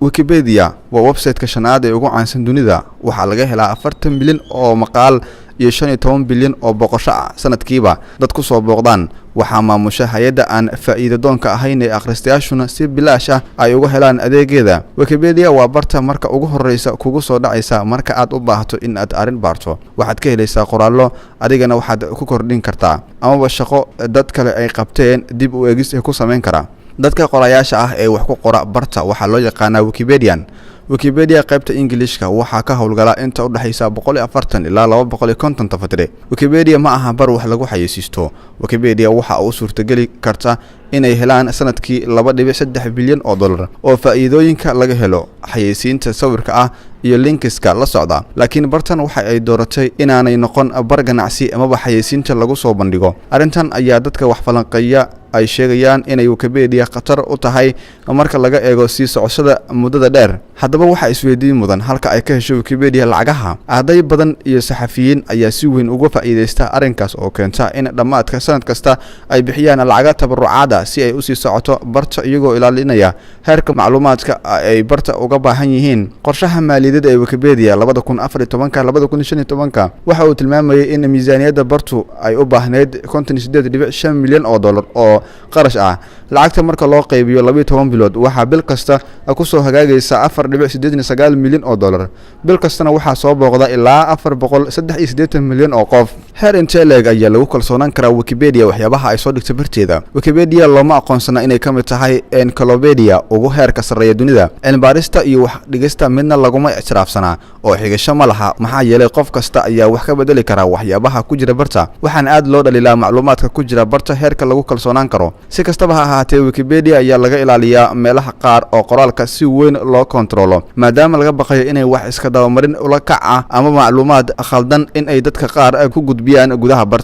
Wikipedia waa website-ka shanaad ee ugu caansan dunida. Waxaa laga helaa 40 milyan oo maqaal iyo 15 bilyan oo boqosho ah sanadkiiba dad ku soo booqdaan. Waxaa maamusha hay'adda aan faa'iido doonka ahayn ee akhristayaashuna si bilaash ah ay uga helaan adeegyada. Wikipedia waa barta marka ugu horeysa kugu soo dhacaysa marka aad u baahato in aad arrin baarto. Waxaad ka helaysaa qoraallo, adigana waxaad ku kordhin kartaa ama shaqo dad kale ay qabteen dib u eegis ku samayn kara. dadka qorayaasha ah ee wax ku qora barta waxaa loo yaqaanaa Wikipedian. Wikipedia qaybta Ingiriiska waxaa ka howlgala inta u dhaxaysa 140 ilaa 250 tafatire. Wikipedia ma aha bar wax lagu xayeysiisto. Wikipedia waxa uu suurtageli kartaa inay helaan sanadkii 2.3 bilyan oo dollar oo faa'iidooyinka laga helo xayeysiinta sawirka ah iyo linkiska la socda. Laakiin bartan waxa ay dooratay inaanay noqon bar ganacsi ama xayeysiinta lagu soo bandhigo. Arrintan ayaa dadka wax falanqeeya ay sheegayaan inay Wikipedia khatar u tahay marka laga eego sii socoshada muddada dheer. Haddaba waxa isweydiin mudan halka ay ka hesho Wikipedia lacagaha. Arday badan iyo saxafiyiin ayaa si weyn uga faa'iideysta arrinkaas oo keenta in dhamaadka sanad kasta ay bixiyaan lacag tabarucaad si ay u sii socoto barta iyagoo ilaalinaya heerka macluumaadka ay barta uga baahan yihiin. Qorshaha maaliyadeed ee Wikipedia 2014-2015 waxa uu tilmaamayay in miisaaniyadda bartu ay u baahneyd 58.5 milyan oo dollar oo qarash ah. Lacagta marka loo qaybiyo 12 bilood waxa bil kasta ku soo hagaagaysa 4.89 milyan oo dollar. bil kastana waxa soo booqda ilaa 483 milyan oo qof. Heer intee leeg ayaa lagu kalsoonaan karaa Wikipedia waxyaabaha ay soo dhigtay barteeda. Wikipedia looma aqoonsana inay ka mid tahay encyclopedia ugu heerka sarreeya dunida. Cilmi-baarista iyo wax dhigista midna laguma ictiraafsana oo xigasho ma laha maxaa yeelay qof kasta ayaa wax ka bedeli kara waxyaabaha ku jira barta. Waxaan aad loo dhaliilaa macluumaadka ku jira barta heerka lagu kalsoonaan karo. Si kastaba ha ahaatee Wikipedia ayaa laga ilaaliyaa meelaha qaar oo qoraalka si weyn loo kontrolo maadaama laga baqayo inay wax iska daba marin ula kac ah ama macluumaad khaldan in ay dadka qaar ku gudbiyaan gudaha barta.